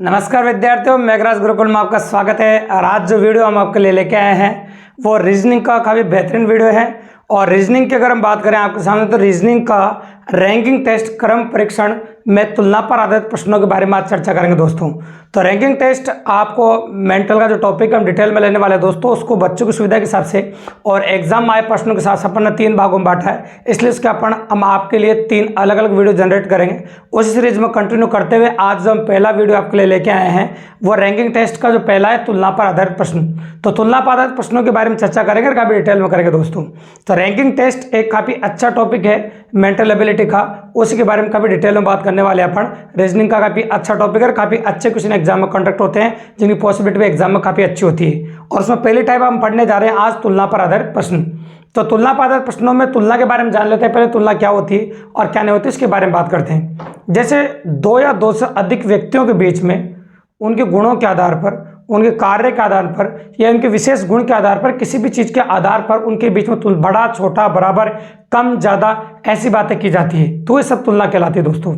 नमस्कार विद्यार्थियों, मेघराज गुरुकुल में आपका स्वागत है। और आज जो वीडियो हम आपके लिए लेके आए हैं वो रीजनिंग का काफ़ी बेहतरीन वीडियो है। और रीजनिंग की अगर हम बात करें आपके सामने, तो रीजनिंग का रैंकिंग टेस्ट क्रम परीक्षण में तुलना पर आधारित प्रश्नों के बारे में आज चर्चा करेंगे दोस्तों। तो रैंकिंग टेस्ट आपको मेंटल का जो टॉपिक हम डिटेल में लेने वाले हैं दोस्तों, उसको बच्चों की सुविधा के हिसाब से और एग्जाम आए प्रश्नों के साथ अपन ने 3 भागों में बांटा है। इसलिए इसके हम आपके लिए 3 अलग अलग वीडियो जनरेट करेंगे। उसी सीरीज में कंटिन्यू करते हुए आज जो हम पहला वीडियो आपके लिए लेके आए हैं वो रैंकिंग टेस्ट का जो पहला है, तुलना पर आधारित प्रश्न। तो तुलना पर आधारित प्रश्नों के बारे में चर्चा करेंगे और काफ़ी डिटेल में करेंगे दोस्तों। तो रैंकिंग टेस्ट एक काफ़ी अच्छा टॉपिक है मेंटल एबिलिटी का, उसी के बारे में काफ़ी डिटेल में बात करने वाले हैं अपन। रीजनिंग का काफ़ी अच्छा टॉपिक है, काफ़ी अच्छे क्वेश्चन एग्जाम में कंडक्ट होते हैं जिनकी पॉसिबिलिटी भी एग्जाम में काफ़ी अच्छी होती है। और उसमें पहली टाइप हम पढ़ने जा रहे हैं आज, तुलना पर आधारित प्रश्न। तो तुलना पर आधारित प्रश्नों में तुलना के बारे में जान लेते हैं। पहले तुलना क्या होती है और क्या नहीं होती इसके बारे में बात करते हैं। जैसे 2 या 2 से अधिक व्यक्तियों के बीच में उनके गुणों के आधार पर, उनके कार्य के आधार पर या उनके विशेष गुण के आधार पर, किसी भी चीज़ के आधार पर उनके बीच में बड़ा छोटा बराबर कम ज़्यादा ऐसी बातें की जाती है, तो ये सब तुलना कहलाती है दोस्तों।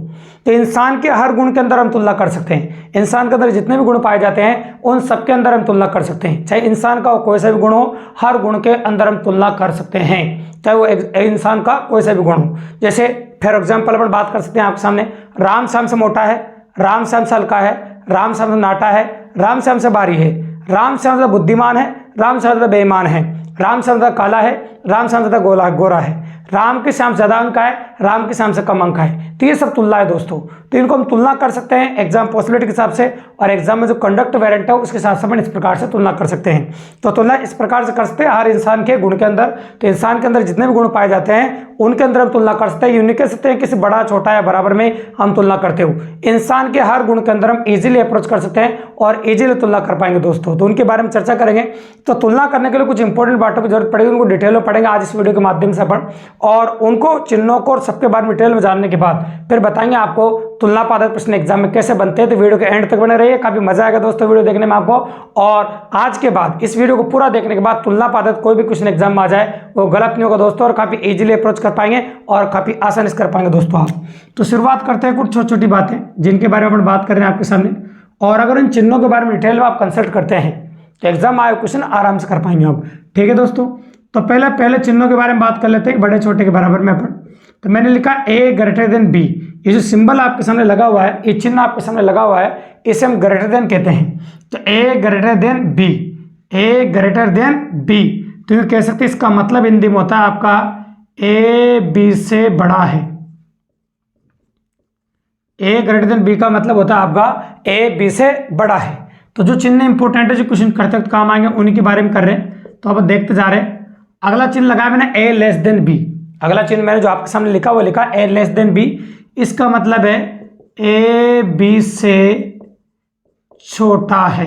तो इंसान के हर गुण के अंदर हम तुलना कर सकते हैं। इंसान के अंदर जितने भी गुण पाए जाते हैं उन सब के अंदर हम तुलना कर सकते हैं। चाहे इंसान का कोई सा भी गुण हो, हर गुण के अंदर हम तुलना कर सकते हैं, चाहे वो इंसान का कोई सा भी गुण हो। जैसे फॉर एग्जाम्पल अपन बात कर सकते हैं आपके सामने, राम श्याम से मोटा है, राम श्याम से हल्का है, राम श्याम से नाटा है, राम श्याम से बारी है, राम श्याम से बुद्धिमान है, राम श्याम से बेईमान है, राम श्याम से काला है, राम श्याम से गोरा है, राम के श्याम ज्यादा अंक है, राम के श्याम से कम अंक है। तो ये सब तुलना है दोस्तों। तो इनको हम तुलना कर सकते हैं एग्जाम पॉसिबिलिटी के हिसाब से, और एग्जाम में जो कंडक्ट वेरिएंट है उसके साथ अपन इस प्रकार से तुलना कर सकते हैं। तो तुलना इस प्रकार से कर सकते हैं हर इंसान के गुण के अंदर। तो इंसान के अंदर जितने भी गुण पाए जाते हैं उनके अंदर हम तुलना कर सकते हैं। यूनिक कह सकते हैं किसी बड़ा छोटा या बराबर में हम तुलना करते हो। इंसान के हर गुण के अंदर हम इजीली अप्रोच कर सकते हैं और इजीली तुलना कर पाएंगे दोस्तों। तो उनके बारे में चर्चा करेंगे। तो तुलना करने के लिए कुछ इंपॉर्टेंट बातों की जरूरत पड़ेगी, उनको डिटेल में पढ़ेंगे आज इस वीडियो के माध्यम से अपन। और उनको चिन्हों को और सबके बारे में डिटेल में जानने के बाद फिर बताएंगे आपको तुलना पर आधारित प्रश्न एग्जाम में कैसे बनते हैं। तो वीडियो के एंड तक बने रहिए, काफी मजा आएगा दोस्तों वीडियो देखने में आपको। और आज के बाद इस वीडियो को पूरा देखने के बाद तुलना पर आधारित कोई भी क्वेश्चन एग्जाम में आ जाए वो गलत नहीं होगा दोस्तों, और काफी इजीली अप्रोच कर पाएंगे और काफी आसानी से कर पाएंगे दोस्तों आप। तो शुरुआत करते हैं कुछ छोटी छोटी बातें जिनके बारे में अपन बात कर रहे हैं आपके सामने। और अगर इन चिन्हों के बारे में डिटेल में आप कंसल्ट करते हैं तो एग्जाम आए क्वेश्चन आराम से कर पाएंगे आप। ठीक है दोस्तों, तो पहले चिन्हों के बारे में बात कर लेते हैं, बड़े छोटे के बराबर में अपन। तो मैंने लिखा ए ग्रेटर देन बी। ये जो सिंबल आपके सामने लगा हुआ है, ये चिन्ह आपके सामने लगा हुआ है, इसे हम ग्रेटर देन कहते हैं। तो ए ग्रेटर देन बी, ए ग्रेटर देन बी। तो ये कह सकते हैं इसका मतलब हिंदी में होता है आपका ए बी से बड़ा है। ए ग्रेटर देन बी का मतलब होता है आपका ए बी से बड़ा है। तो जो चिन्ह इंपोर्टेंट है, जो क्वेश्चन करते वक्त काम आएंगे उन्हीं के बारे में कर रहे हैं। तो अब देखते जा रहे हैं। अगला चिन्ह लगाया मैंने ए लेस देन बी। अगला चिन्ह मैंने जो आपके सामने लिखा वो लिखा ए लेस देन बी। इसका मतलब है ए बी से छोटा है।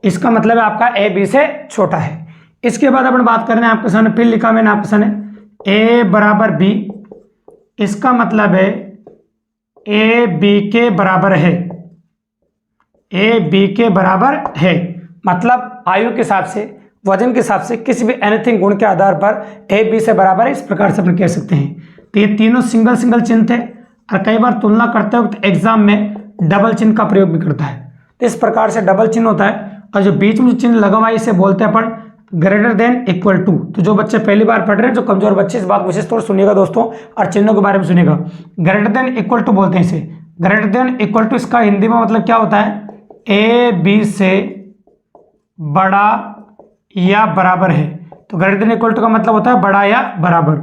इसका मतलब है आपका ए बी से छोटा है। इसके बाद अपन बात कर रहे हैं आपके सामने, फिर लिखा मैंने आपके सामने ए बराबर बी। इसका मतलब है ए बी के बराबर है, ए बी के बराबर है। मतलब आयु के हिसाब से, वजन के हिसाब से, किसी भी एनीथिंग गुण के आधार पर ए बी से बराबर है, इस प्रकार से अपन कह सकते हैं। तो ये तीनों सिंगल सिंगल चिन्ह थे और कई बार तुलना करते वक्त एग्जाम में डबल चिन्ह का प्रयोग भी करता है। तो इस प्रकार से डबल चिन्ह होता है, और जो बीच में जो चिन्ह लगा हुआ है इसे बोलते हैं अपन ग्रेटर देन इक्वल टू। तो जो बच्चे पहली बार पढ़ रहे हैं, जो कमजोर बच्चे, इस बात विशेष तौर से सुनिएगा दोस्तों और चिन्हों के बारे में सुनिएगा। ग्रेटर देन इक्वल टू बोलते हैं इसे। ग्रेटर देन इक्वल टू इसका हिंदी में मतलब क्या होता है, ए बी से बड़ा या बराबर है। तो ग्रेटर देन इक्वल टू का मतलब होता है बड़ा या बराबर।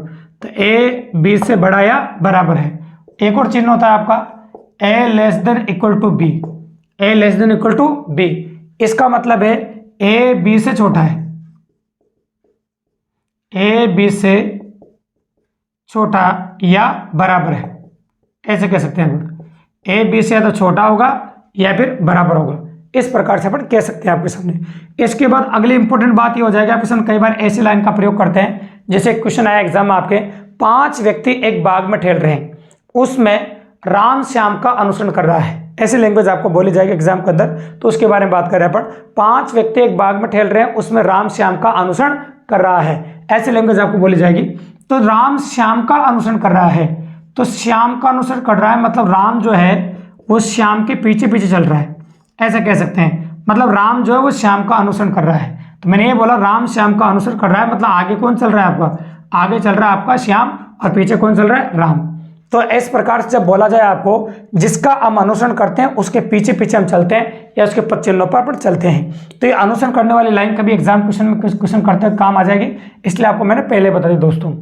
तो ए बी से बड़ा या बराबर है। एक और चिन्ह होता है आपका A less than equal to B. A less than equal to B, इसका मतलब है ए बी से छोटा है, ए बी से छोटा या बराबर है, ऐसे कह सकते हैं हम। ए बी से या तो छोटा होगा या फिर बराबर होगा, इस प्रकार से अपन कह सकते हैं आपके सामने। इसके बाद अगली इंपॉर्टेंट बात ये हो जाएगी आपके सामने, कई बार ऐसी लाइन का प्रयोग करते हैं। जैसे क्वेश्चन आया एग्जाम में आपके, 5 व्यक्ति एक बाग में ठहर रहे हैं, उसमें राम श्याम का अनुसरण कर रहा है। ऐसी लैंग्वेज आपको बोली जाएगी एग्जाम के अंदर, तो उसके बारे में बात कर रहे हैं अपन। 5 व्यक्ति एक बाग में ठहर रहे हैं, उसमें राम श्याम का अनुसरण कर रहा है, ऐसी लैंग्वेज आपको बोली जाएगी। तो राम श्याम का अनुसरण कर रहा है, तो श्याम का अनुसरण कर रहा है मतलब राम जो है वो श्याम के पीछे पीछे चल रहा है, ऐसा कह सकते हैं। मतलब राम जो है वो श्याम का अनुसरण कर रहा है। तो मैंने ये बोला राम श्याम का अनुसरण कर रहा है, मतलब आगे कौन चल रहा है आपका, आगे चल रहा है आपका श्याम और पीछे कौन चल रहा है, राम। तो इस प्रकार से जब बोला जाए आपको जिसका हम अनुसरण करते हैं उसके पीछे पीछे हम चलते हैं या उसके चिन्हों पर चलते हैं। तो ये अनुसरण करने वाली लाइन कभी एग्जाम क्वेश्चन में क्वेश्चन करते हैं काम आ जाएगी, इसलिए आपको मैंने पहले बता दी दोस्तों।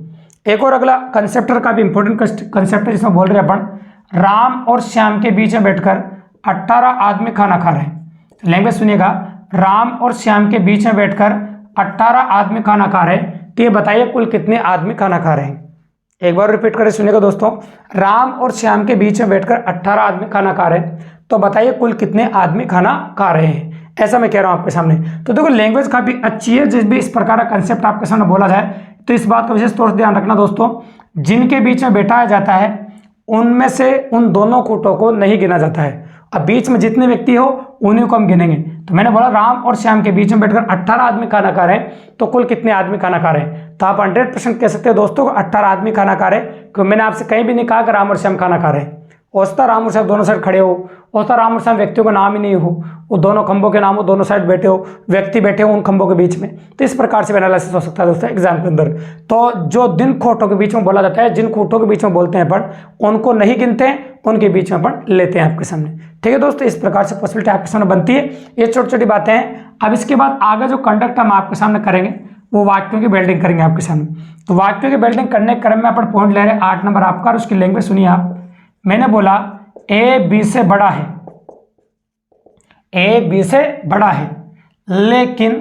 एक और अगला कंसेप्टर का भी इंपॉर्टेंट कंसेप्ट है जिसमें बोल रहे हैं अपन राम और श्याम के बीच में बैठकर 18 आदमी खाना खा रहे हैं। लैंग्वेज सुनिएगा, राम और श्याम के बीच में बैठकर 18 आदमी खाना खा रहे हैं। तो ये बताइए कुल कितने आदमी खाना खा रहे हैं। एक बार रिपीट करके सुनिएगा दोस्तों, राम और श्याम के बीच में बैठकर 18 आदमी खाना खा रहे हैं, तो बताइए कुल कितने आदमी खाना खा रहे हैं, ऐसा मैं कह रहा हूं आपके सामने। तो देखो लैंग्वेज काफी अच्छी है, जिस भी इस प्रकार का कंसेप्ट आपके सामने बोला जाए तो इस बात का विशेष तौर से ध्यान रखना दोस्तों, जिनके बीच में बैठाया जाता है उनमें से उन दोनों खूंटों को नहीं गिना जाता है। अब बीच में जितने व्यक्ति हो उन्हीं को हम गिनेंगे। तो मैंने बोला राम और श्याम के बीच में बैठकर 18 आदमी खाना खा रहे हैं, तो कुल कितने आदमी खाना खा रहे हैं। तो आप 100% कह सकते हो दोस्तों 18 आदमी खाना खा रहे हैं, क्योंकि मैंने आपसे कहीं भी नहीं कहा कि राम और श्याम खाना खा रहे हैं। औसता राम और श्याम दोनों साइड खड़े हो, औसता राम और श्याम व्यक्तियों का नाम ही नहीं हो, वो दोनों खंभों के नाम हो, दोनों साइड बैठे हो, व्यक्ति बैठे हो उन खंभों के बीच में। तो इस प्रकार से एनालिसिस हो सकता है दोस्तों एग्जाम के अंदर। तो जो जिन खूंटों के बीच में बोला जाता है, जिन खूंटों के बीच में बोलते हैं अपन, उनको नहीं गिनते हैं, उनके बीच में अपन लेते हैं आपके सामने। ठीक है दोस्तों, इस प्रकार से पॉसिबिलिटी आपके सामने बनती है। ये छोटी छोटी बातें हैं। अब इसके बाद आगे जो कंडक्ट हम आपके सामने करेंगे वो वाक्यों की बिल्डिंग करेंगे आपके सामने। तो वाक्यों की बिल्डिंग करने के क्रम में अपन पॉइंट ले रहे हैं 8 नंबर आपका, और उसकी लैंग्वेज सुनिए आप। मैंने बोला ए बी से बड़ा है, ए बी से बड़ा है लेकिन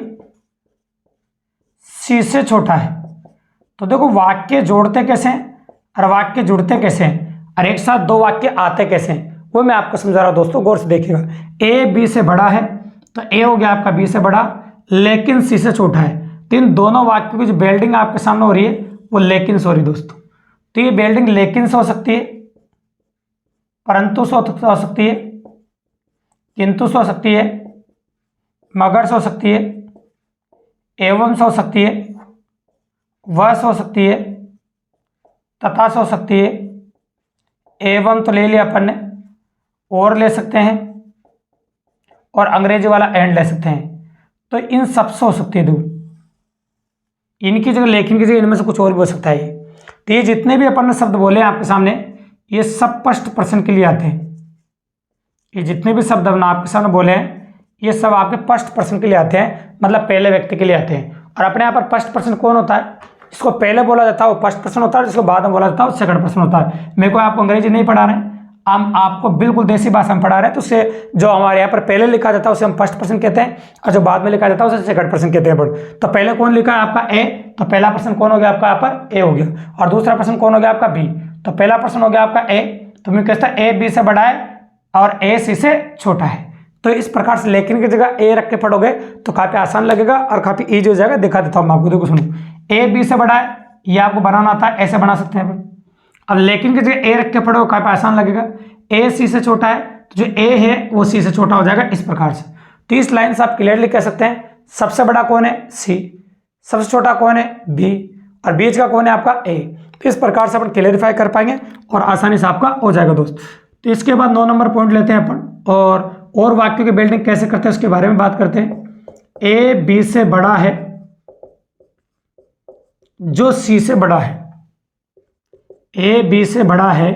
सी से छोटा है। तो देखो वाक्य जोड़ते कैसे हैं और वाक्य जुड़ते कैसे हैं और एक साथ दो वाक्य आते कैसे हैं, वो मैं आपको समझा रहा हूं दोस्तों, गौर से देखिएगा। ए बी से बड़ा है, तो ए हो गया आपका बी से बड़ा, लेकिन सी से छोटा है। तो इन दोनों वाक्यों की जो बिल्डिंग आपके सामने हो रही है वो लेकिन से हो रही है दोस्तों। तो ये बिल्डिंग लेकिन से हो सकती है, परंतु से हो सकती है, किंतु से हो सकती है, मगर से हो सकती है, एवं से हो सकती है, वह से हो सकती है, तथा से हो सकती है। एवं तो ले लिया अपन ने, और ले सकते हैं, और अंग्रेजी वाला एंड ले सकते हैं। तो इन सब से हो सकती है। दूर इनकी जगह लेकिन की जगह इनमें से कुछ और भी हो सकता है। तो ये जितने भी अपन ने शब्द बोले आपके सामने, ये सब फर्स्ट पर्सन के लिए आते हैं। ये जितने भी शब्द हमने आपके सामने बोले हैं ये सब आपके फर्स्ट पर्सन के लिए आते हैं, मतलब पहले व्यक्ति के लिए आते हैं। और अपने यहाँ पर फर्स्ट पर्सन कौन होता है, जिसको पहले बोला जाता है वो फर्स्ट पर्सन होता है, जिसको बाद में बोला जाता है वो सेकंड पर्सन होता है। मेरे को आपको अंग्रेजी नहीं पढ़ा रहे हैं, हम आपको बिल्कुल देसी भाषा में पढ़ा रहे हैं। तो उससे जो हमारे यहाँ पर पहले लिखा जाता है उसे हम फर्स्ट पर्सन कहते हैं, और जो बाद में लिखा जाता है उसे सेकंड पर्सन कहते हैं। तो पहले कौन लिखा है आपका ए, तो पहला पर्सन कौन हो गया आपका यहाँ पर ए हो गया, और दूसरा पर्सन कौन हो गया आपका बी। तो पहला पर्सन हो गया आपका ए, तो मैं कहता है ए बी से बड़ा है और ए सी से छोटा है। तो इस प्रकार से लेकिन की जगह ए रख के पढ़ोगे तो काफी आसान लगेगा और काफी ईजी हो जाएगा। दिखा देता हूँ मैं आपको, देखो सुनो, ए बी से बड़ा है, ये आपको बनाना आता है, ऐसे बना सकते हैं अपन। अब लेकिन की जगह ए रख के पढ़ो काफी आसान लगेगा। ए सी से छोटा है, तो जो ए है वो सी से छोटा हो जाएगा इस प्रकार से। तो इस लाइन से आप क्लियरली कह सकते हैं सबसे बड़ा कौन है सी, सबसे छोटा कौन है बी, और बीच का कौन है आपका ए। तो इस प्रकार से अपन क्लियरिफाई कर पाएंगे और आसानी से आपका हो जाएगा दोस्त। तो इसके बाद 9 नंबर पॉइंट लेते हैं अपन, और वाक्यों की बिल्डिंग कैसे करते हैं उसके बारे में बात करते हैं। ए बी से बड़ा है जो सी से बड़ा है, ए बी से बड़ा है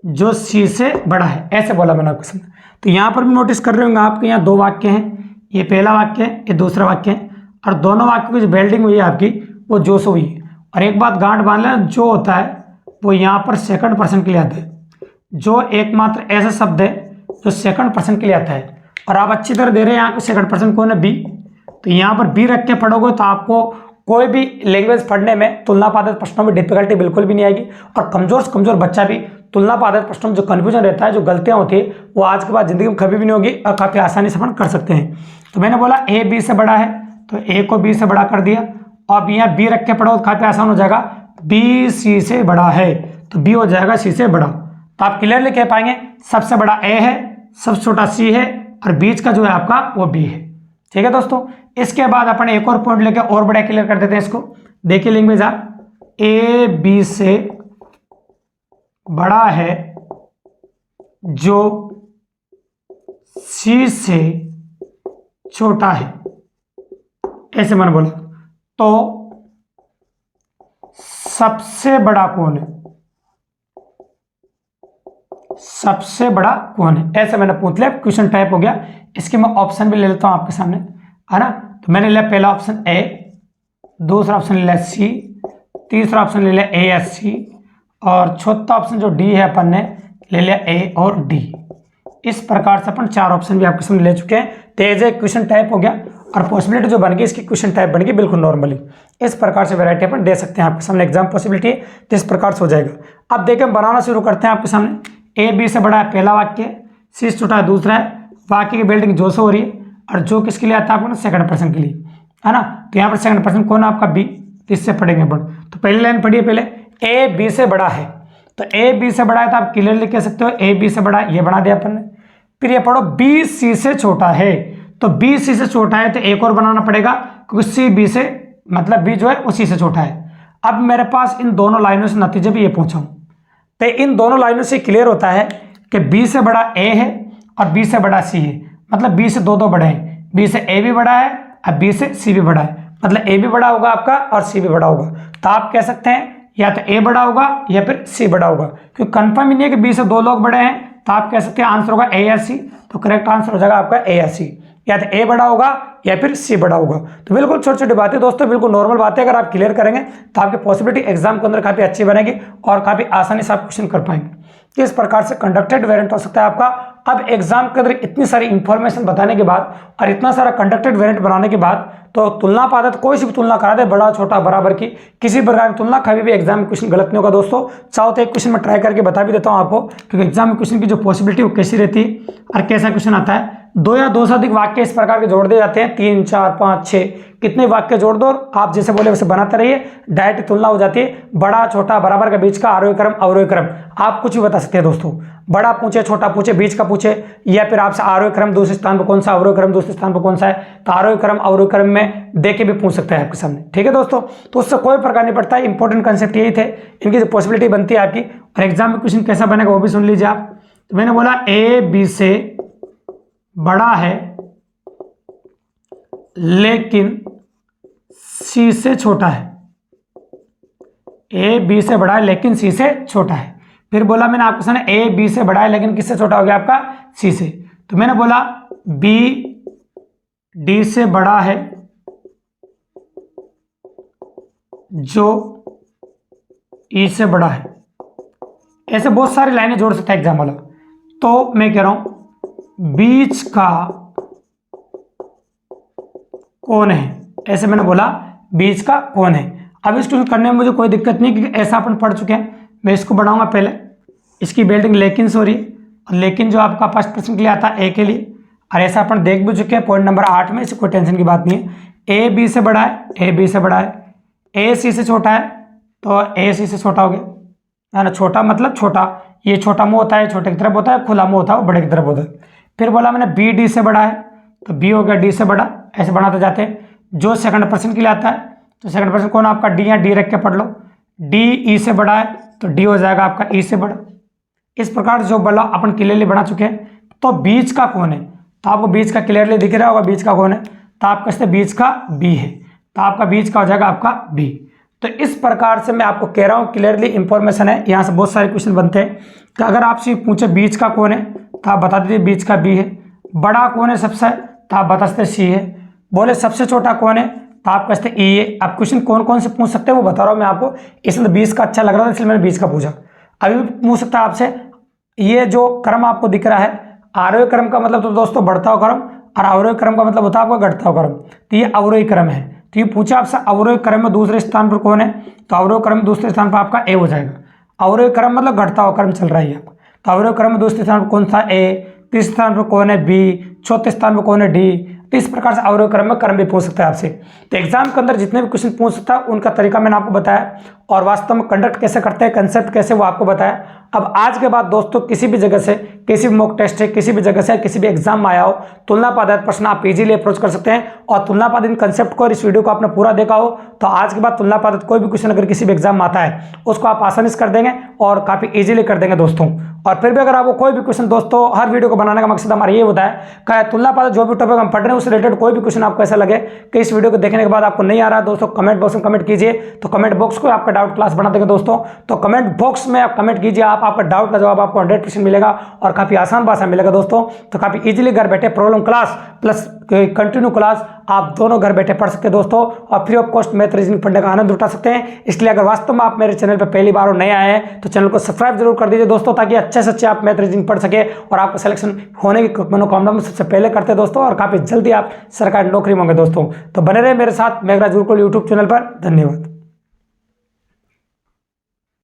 जो सी से बड़ा है, ऐसे बोला मैंने आपको समझ। तो यहां पर भी नोटिस कर रहे होंगे आपके, यहाँ दो वाक्य हैं, ये पहला वाक्य है, ये दूसरा वाक्य है, और दोनों वाक्यों की जो बिल्डिंग हुई है आपकी वो जो से हुई है। और एक बात गांठ बांध लेना, जो होता है वो यहाँ पर सेकंड पर्सन के लिए आता है। जो एकमात्र ऐसा शब्द है जो सेकंड पर्सन के लिए आता है, और आप अच्छी तरह दे रहे हैं यहाँ पे सेकंड पर्सन कौन है बी। तो यहाँ पर बी रख के पढ़ोगे तो आपको कोई भी लैंग्वेज पढ़ने में तुलनापादित प्रश्नों में डिफिकल्टी बिल्कुल भी नहीं आएगी, और कमजोर से कमजोर बच्चा भी तुलनापादित प्रश्नों में जो कंफ्यूजन रहता है, जो गलतियां होती है, वो आज के बाद जिंदगी में कभी भी नहीं होगी और काफी आसानी से अपन कर सकते हैं। तो मैंने बोला ए बी से बड़ा है, तो ए को बी से बड़ा कर दिया। अब यहाँ बी रख के पढ़ो तो काफी आसान हो जाएगा, बी सी से बड़ा है, तो बी हो जाएगा सी से बड़ा। तो आप क्लियरली कह पाएंगे सबसे बड़ा ए है, सबसे छोटा सी है, और बीच का जो है आपका वो बी है। ठीक है दोस्तों, इसके बाद अपन एक और पॉइंट लेके और बड़ा क्लियर कर देते हैं इसको। देखिए लैंग्वेज आप, ए बी से बड़ा है जो सी से छोटा है, ऐसे मैंने बोला। तो सबसे बड़ा कौन है, सबसे बड़ा कौन है, ऐसे मैंने पूछ लिया। क्वेश्चन टाइप हो गया। इसके मैं ऑप्शन भी ले लेता हूं आपके सामने, है ना। तो मैंने लिया पहला ऑप्शन ए, दूसरा ऑप्शन ले लिया सी, तीसरा ऑप्शन ले लिया ए या सी, और चौथा ऑप्शन जो डी है अपन ने ले लिया ए और डी। इस प्रकार से अपन 4 ऑप्शन भी आपके सामने ले चुके हैं। तो एज ए क्वेश्चन टाइप हो गया, और पॉसिबिलिटी जो बन गई इसकी क्वेश्चन टाइप बन गई बिल्कुल नॉर्मली। इस प्रकार से वैरायटी अपन दे सकते हैं आपके सामने। एग्जाम पॉसिबिलिटी तो इस प्रकार से हो जाएगा। अब देखिए बनाना शुरू करते हैं आपके सामने। ए बी से बड़ा है पहला वाक्य, सी से छोटा है दूसरा है। वाक्य की बिल्डिंग जो से हो रही है, और जो किसके लिए आता है आपको ना, सेकंड पर्सन के लिए, है ना। तो यहाँ पर सेकंड पर्सन कौन है आपका, बी। तो इससे पढ़ेंगे अपन। तो पहली लाइन पढ़िए पहले, ए बी से बड़ा है। तो ए बी से बड़ा है तो आप क्लियरली कह सकते हो ए बी से बड़ा है, ये बना दिया अपन ने। फिर ये पढ़ो बी सी से छोटा है। तो बी सी से छोटा है तो एक और बनाना पड़ेगा, क्योंकि सी बी से मतलब बी जो है उसी से छोटा है। अब मेरे पास इन दोनों लाइनों से नतीजे भी ये पूछा हूं, तो इन दोनों लाइनों से क्लियर होता है कि बी से बड़ा ए है और बी से बड़ा सी है। मतलब बी से दो बड़े हैं, बी से ए भी बड़ा है और बी से सी भी बड़ा है। मतलब ए भी बड़ा होगा आपका और सी भी बड़ा होगा। तो आप कह सकते हैं या तो ए बड़ा होगा या फिर सी बड़ा होगा, क्योंकि कंफर्म ही नहीं है कि बी से 2 लोग बड़े हैं। तो आप कह सकते हैं आंसर होगा ए या सी। तो करेक्ट आंसर हो जाएगा आपका ए या सी, या तो ए बड़ा होगा या फिर सी बड़ा होगा। तो बिल्कुल छोटी छोटी बातें दोस्तों, बिल्कुल नॉर्मल बातें अगर आप क्लियर करेंगे तो आपकी पॉसिबिलिटी एग्जाम के अंदर काफी अच्छी बनेगी और काफी आसानी से आप क्वेश्चन कर पाएंगे। इस प्रकार से कंडक्टेड वेरिएंट हो सकता है आपका। अब एग्जाम के अंदर इतनी सारी इंफॉर्मेशन बताने के बाद और इतना सारा कंडक्टेड वेरिएंट बनाने के बाद तो तुलना पादत कोई सी भी तुलना करा दे, बड़ा छोटा बराबर की, किसी प्रकार की तुलना कभी भी एग्जाम में क्वेश्चन गलत नहीं होगा दोस्तों। चाहो तो एक क्वेश्चन में ट्राई करके बता भी देता हूं आपको, क्योंकि एग्जाम में क्वेश्चन की जो पॉसिबिलिटी वो कैसी रहती है और कैसा क्वेश्चन आता है। 2 या 2 से अधिक वाक्य इस प्रकार के जोड़ दिए जाते हैं, 3 4 5 6 कितने वाक्य जोड़ दो, आप जैसे बोले वैसे बनाते रहिए, डायरेक्ट तुलना हो जाती है। बड़ा छोटा बराबर के बीच का आरोही क्रम अवरोही क्रम आप कुछ भी बता सकते हैं दोस्तों। बड़ा पूछे, छोटा पूछे, बीच का पूछे, या फिर आपसे आरोही क्रम दूसरे स्थान पर कौन सा, अवरोही क्रम दूसरे स्थान पर कौन सा है, तो आरोही क्रम अवरोही क्रम में देके भी पूछ सकते हैं आपके सामने। ठीक है दोस्तों, तो उससे कोई प्रकार नहीं पड़ता है। इंपॉर्टेंट कंसेप्ट यही थे, इनकी जो पॉसिबिलिटी बनती है आपकी। और एग्जाम में क्वेश्चन कैसा बनेगा वो भी सुन लीजिए आप। तो मैंने बोला ए बी से बड़ा है लेकिन सी से छोटा है। ए बी से बड़ा है लेकिन सी से छोटा है। फिर बोला मैंने आपके सामने ए बी से बड़ा है लेकिन किससे छोटा हो गया आपका, सी से। तो मैंने बोला बी डी से बड़ा है जो ई से बड़ा है। ऐसे बहुत सारी लाइनें जोड़ सकता है एग्जाम वाला। तो मैं कह रहा हूं बीच का कौन है, ऐसे मैंने बोला बीच का कौन है। अब इसको करने में मुझे कोई दिक्कत नहीं, क्योंकि ऐसा अपन पढ़ चुके हैं। मैं इसको बढ़ाऊंगा पहले, इसकी बिल्डिंग लेकिन से हो रही है, और लेकिन जो आपका फर्स्ट पर्सन के लिए आता है ए के लिए, और ऐसा अपन देख भी चुके हैं पॉइंट नंबर 8 में, इससे कोई टेंशन की बात नहीं है। ए बी से बड़ा है, ए बी से बड़ा है, ए सी से छोटा है, तो ए सी से छोटा हो गया, है ना। छोटा मतलब छोटा, ये छोटा मुंह होता है छोटे की तरफ होता है, खुला मुंह होता है वो बड़े की तरफ होता है। फिर बोला मैंने बी डी से बड़ा है, तो बी हो गया डी से बड़ा, ऐसे बनाते जाते हैं। जो सेकंड पर्सन के लिए आता है, तो सेकंड पर्सन कौन आपका, डी, या डी रख के पढ़ लो। डी ई से बड़ा है तो डी हो जाएगा आपका ई से बड़ा। इस प्रकार जो बड़ा अपन क्लियरली बना चुके हैं। तो बीच का कौन है, तो आपको बीच का क्लियरली दिख रहा होगा बीच का कौन है, तो आप कहते हैं बीच का बी है, तो आपका बीच का हो जाएगा आपका बी। तो इस प्रकार से मैं आपको कह रहा हूँ क्लियरली इंफॉर्मेशन है। यहाँ से बहुत सारे क्वेश्चन बनते हैं कि अगर आपसे पूछे बीच का कौन है तो आप बता दीजिए बीच का बी है। बड़ा कौन है सबसे, तो आप बता सकते सी है। बोले सबसे छोटा कौन है, तो आप कहते ई है। अब क्वेश्चन कौन कौन से पूछ सकते हैं वो बता रहा हूँ मैं आपको। इसमें तो 20 का अच्छा लग रहा था इसलिए मैंने 20 का पूछा। अभी भी पूछ सकता है आपसे, ये जो क्रम आपको दिख रहा है, आरोही क्रम का मतलब तो दोस्तों बढ़ता हुआ क्रम, और अवरोही क्रम का मतलब होता है आपका घटता हुआ क्रम। तो ये अवरोही क्रम है। तो ये पूछा आपसे अवरोही क्रम में दूसरे स्थान पर कौन है, तो अवरोही क्रम में दूसरे स्थान पर आपका ए हो जाएगा। अवरोही क्रम मतलब घटता हुआ क्रम चल रहा है आपका। तो अवरोही क्रम में दूसरे स्थान पर कौन सा ए, तीसरे स्थान पर कौन है बी, चौथे स्थान पर कौन है डी। तो इस प्रकार से अवरोही क्रम में क्रम भी पूछ सकता है आपसे। तो एग्जाम के अंदर जितने भी क्वेश्चन पूछ सकता है उनका तरीका मैंने आपको बताया, और वास्तव में कंडक्ट कैसे करते हैं, कंसेप्ट कैसे, वो आपको बताया। अब आज के बाद दोस्तों किसी भी जगह से, किसी भी मॉक टेस्ट है, किसी भी जगह से, किसी भी एग्जाम में आया हो, तुलनापादित प्रश्न आप इजीली अप्रोच कर सकते हैं। और तुलनापादित कंसेप्ट को, इस वीडियो को आपने पूरा देखा हो तो आज के बाद तुलनापादित कोई भी क्वेश्चन अगर किसी भी एग्जाम में आता है उसको आप आसानी से कर देंगे और काफी इजीली कर देंगे दोस्तों। और फिर भी अगर आपको कोई भी क्वेश्चन, दोस्तों हर वीडियो को बनाने का मकसद हमारा ये होता है कि तुलनापादित जो भी टॉपिक हम पढ़ रहे हैं उससे रिलेटेड कोई भी क्वेश्चन आपको ऐसा लगे कि इस वीडियो को देखने के बाद आपको नहीं आ रहा है, दोस्तों कमेंट बॉक्स में कमेंट कीजिए, तो कमेंट बॉक्स को आपका डाउट क्लास बना देंगे दोस्तों। तो कमेंट बॉक्स में आप कमेंट कीजिए, आपका डाउट का जवाब आपको 100% मिलेगा और काफी आसान भाषा में मिलेगा दोस्तों। तो काफी इजीली घर बैठे problem class plus continue class आप दोनों घर बैठे पढ़ सकते हैं दोस्तों, और free of cost math reasoning पढ़ने का आनंद उठा सकते हैं। इसलिए अगर वास्तव में आप मेरे चैनल पर पहली बार और नए आए हैं तो चैनल को सब्सक्राइब जरूर कर दीजिए दोस्तों, ताकि अच्छे से अच्छे आप मैथ रीजनिंग पढ़ सके और आपका सिलेक्शन होने की मनोकामना में सबसे पहले करते हैं दोस्तों, और काफी जल्दी आप सरकारी नौकरी मांगे दोस्तों। तो बने रहे मेरे साथ मेघराज गुरुकुल यूट्यूब चैनल पर। धन्यवाद।